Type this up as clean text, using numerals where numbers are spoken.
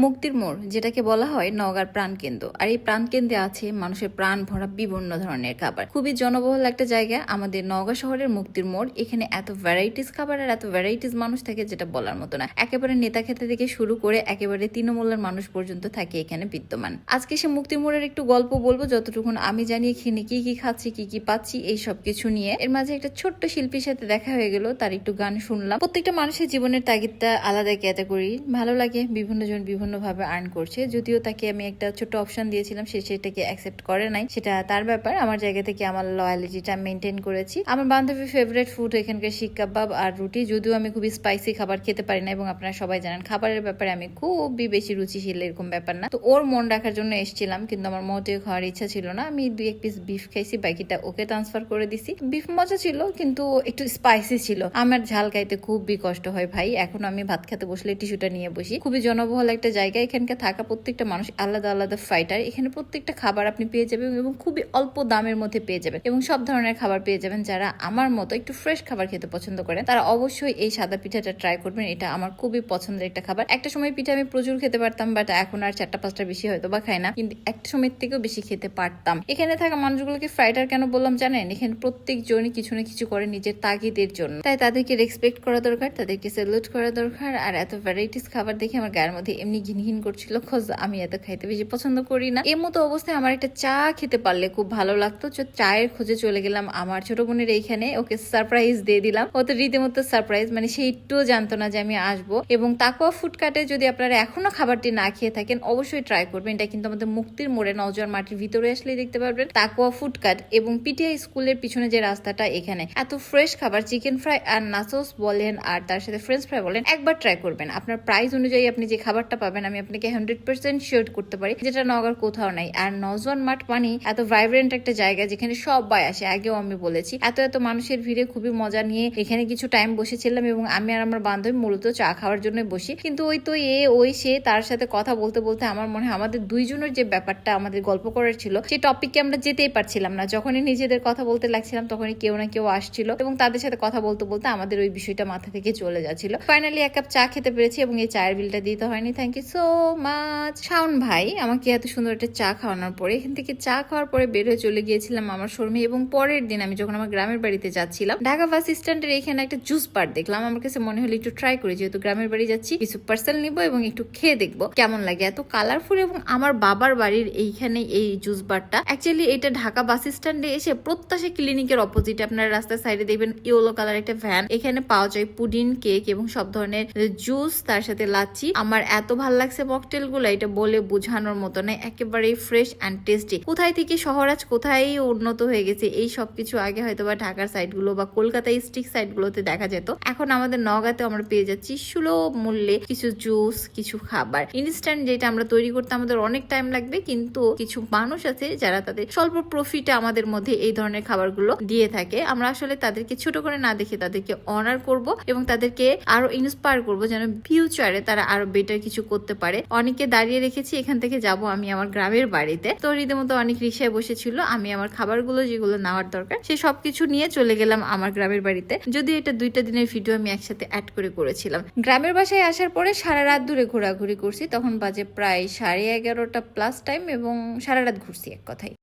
মুক্তির মোড় যেটাকে বলা হয় নওগাঁর প্রাণকেন্দ্র, আর এই প্রাণকেন্দ্রে আছে মানুষের প্রাণ ভরা বিভিন্ন ধরনের খাবার। খুবই জনবহুল একটা জায়গা আমাদের নওগাঁ শহরের মুক্তির মোড়। এখানে এত ভ্যারাইটিস খাবার আর এত ভ্যারাইটিস মানুষ থাকে যেটা বলার মতো না। একেবারে নেতা খেতে থেকে শুরু করে একেবারে তৃণমূলের মানুষ পর্যন্ত থাকে এখানে বিদ্যমান। আজকে সে মুক্তির মোড়ের একটু গল্প বলবো যতটুকুন আমি জানি, এখানে কি কি খাচ্ছি, কি কি পাচ্ছি, এই সব কিছু নিয়ে। এর মাঝে একটা ছোট্ট শিল্পীর সাথে দেখা হয়ে গেল, তার একটু গান শুনলাম। প্রত্যেকটা মানুষের জীবনের তাগিদটা আলাদা ক্যাটাগরি, ভালো লাগে। বিভিন্ন জন বিভিন্ন ভাবে আর্ন করছে, যদিও তাকে আমি একটা ছোট অপশন দিয়েছিলাম, সে সেটাকে অ্যাকসেপ্ট করে নাই, সেটা তার ব্যাপার। আমার জায়গা থেকে আমার লয়ালিটিটা মেনটেন করেছি। আমার বান্ধবীর ফেভারিট ফুড এখানকার শিক কাবাব আর রুটি, যদিও আমি খুবই স্পাইসি খাবার খেতে পারি না, এবং আপনারা সবাই জানেন খাবারের ব্যাপারে আমি খুবই বেশি রুচিশীল, এরকম ব্যাপার না। তো ওর মন রাখার জন্য এসেছিলাম, কিন্তু আমার মোটেও খাওয়ার ইচ্ছা ছিল না। আমি 2-1 পিস বিফ খাইছি, বাকিটা ওকে ট্রান্সফার করে দিছি। বিফ মজা ছিল, কিন্তু একটু স্পাইসি ছিল। আমার ঝাল খাইতে খুবই কষ্ট হয় ভাই। এখন আমি ভাত খেতে বসলে টিস্যুটা নিয়ে বসি। খুবই জনবহুল একটা জায়গা, এখানকার থাকা প্রত্যেকটা মানুষ আলাদা আলাদা ফাইটার। এখানে প্রত্যেকটা খাবার আপনি পেয়ে যাবেন এবং খুবই অল্প দামের মধ্যে পেয়ে যাবেন, এবং সব ধরনের খাবার পেয়ে যাবেন। যারা আমার মতো একটু ফ্রেশ খাবার খেতে পছন্দ করেন তারা অবশ্যই এই সাদা পিঠাটা ট্রাই করবেন। এটা আমার খুবই পছন্দের একটা খাবার। একটা সময় পিঠা আমি প্রচুর খেতে পারতাম, বাট এখন আর 4-5টা বেশি হয়তো বা খাই না, কিন্তু একটা সময়ের থেকেও বেশি খেতে পারতাম। এখানে থাকা মানুষগুলোকে ফাইটার কেন বললাম জানেন? এখানে প্রত্যেকজনই কিছু না কিছু করে নিজের তাগিদের জন্য, তাই তাদেরকে রেসপেক্ট করা দরকার, তাদেরকে স্যালুট করা দরকার। আর এত ভ্যারাইটিস খাবার দেখে আমার গায়ের মধ্যে এমনি ঘিনঘিন করছিল, খোঁজ আমি এত খাইতে বেশি পছন্দ করি না। এর মতো অবস্থায় আমার একটা চা খেতে পারলে খুব ভালো লাগতো। চায়ের খোঁজে চলে গেলাম আমার ছোট বোনের এইখানে, ওকে সারপ্রাইজ দিয়ে দিলাম। ও তো রীতিমতো সারপ্রাইজ, মানে সে একটুও জানতো না যে আমি আসবো। এবং তাকওয়া ফুডকার্টে যদি আপনারা এখনো খাবারটি না খেয়ে থাকেন অবশ্যই ট্রাই করবেন। এটা কিন্তু আমাদের মুক্তির মোড়ে নওজোয়ান মাটির ভিতরে আসলেই দেখতে পারবেন তাকওয়া ফুডকার্ট। এবং পিটিআই স্কুলের পিছনে যে রাস্তাটা, এখানে এত ফ্রেশ খাবার, চিকেন ফ্রাই আর নাচোস বলেন আর তার সাথে ফ্রেঞ্চ ফ্রাই বলেন, একবার ট্রাই করবেন। আপনার প্রাইস অনুযায়ী আপনি যে খাবারটা পাবেন আমি আপনাকে 100% শিওর করতে পারি যেটা নওগাঁর কোথাও নাই। আর নওজোয়ান মাঠ মানে এত ভাইব্রেন্ট একটা জায়গা যেখানে সবাই আসে। আগেও আমি বলেছি, এত এত মানুষের ভিড়ে খুবই মজা নিয়ে এখানে কিছু টাইম বসেছিলাম, এবং আমি আর আমার বান্ধবী মূলত চা খাওয়ার জন্য বসি। কিন্তু ওই তো ওই সে তার সাথে কথা বলতে বলতে আমার মনে হয় আমাদের দুইজনের যে ব্যাপারটা আমাদের গল্প করার ছিল সেই টপিকে আমরা যেতেই পারছিলাম না। যখনই নিজেদের কথা বলতে লাগছিলাম তখনই কেউ না কেউ আসছিল, এবং তাদের সাথে কথা বলতে বলতে আমাদের ওই বিষয়টা মাথা থেকে চলে যাচ্ছিল। ফাইনালি 1 কাপ চা খেতে পেরেছি, এবং এই চায়ের বিলটা দিতে হয়নি। Thank you so much Shaon ভাই, আমাকে এত সুন্দর একটা চা খাওয়ানোর পরে। এখান থেকে চা খাওয়ার পরে বের হয়ে চলে গিয়েছিলাম আমার শোরুমে। এবং পরের দিন আমি যখন আমার গ্রামের বাড়িতে যাচ্ছিলাম, ঢাকা বাস স্ট্যান্ডের এখানে একটা জুস বার দেখলাম। আমার কাছে মনে হলো একটু ট্রাই করি, যেহেতু গ্রামের বাড়ি যাচ্ছি কিছু পার্সেল নিবো এবং একটু খেয়ে দেখবো কেমন লাগে। এত কালারফুল, এবং আমার বাবার বাড়ির এইখানে এই জুস বারটা অ্যাকচুয়ালি এটা ঢাকা বাস স্ট্যান্ডে এসে প্রত্যাশা ক্লিনিকের অপোজিটে আপনারা রাস্তার সাইডে দেখবেন ইয়েলো কালার একটা ভ্যান। এখানে পাওয়া যায় পুডিং, কেক এবং সব ধরনের জুস, তার সাথে লাচ্ছি। আমার এত ভালো লাগছে মকটেল গুলো, এটা বলে বোঝানোর মতো না। একেবারে ফ্রেশ অ্যান্ড টেস্টি। কোথায় থেকে শহর আজ কোথায় উন্নত হয়ে গেছে, এই সবকিছু আগে হয়তো বা ঢাকার সাইড গুলো বা কলকাতা স্ট্রিক সাইড গুলোতে দেখা যেত, এখন আমাদের নওগাঁতে আমরা পেয়ে যাচ্ছি সুলভ মূল্যে কিছু জুস, কিছু খাবার ইনস্ট্যান্ট, যেটা আমরা তৈরি করতে আমাদের অনেক টাইম লাগবে, কিন্তু কিছু মানুষ আছে যারা তাদের স্বল্প প্রফিটে আমাদের মধ্যে এই ধরনের খাবারগুলো দিয়ে থাকে। আমরা আসলে তাদেরকে ছোট করে না দেখে তাদেরকে অনার করব, এবং তাদেরকে আরো ইন্সপায়ার করব যেন ফিউচারে তারা আরো বেটার কিছু করতে পারে। অনেকে দাঁড়িয়ে রেখেছি, এখান থেকে যাব আমি আমার গ্রামের বাড়িতে। তো রীতিমতো অনেক রিক্সায় বসেছিল, আমি আমার খাবারগুলো যেগুলো নেওয়ার দরকার সে সবকিছু নিয়ে চলে গেলাম আমার গ্রামের বাড়িতে। যদি এটা 2টা দিনের ভিডিও আমি একসাথে অ্যাড করে করেছিলাম। গ্রামের বাসায় আসার পরে সারা রাত ধরে ঘোরাঘুরি করছি, তখন বাজে প্রায় 11:30 প্লাস টাইম, এবং সারা রাত ঘুরছি এক কথায়।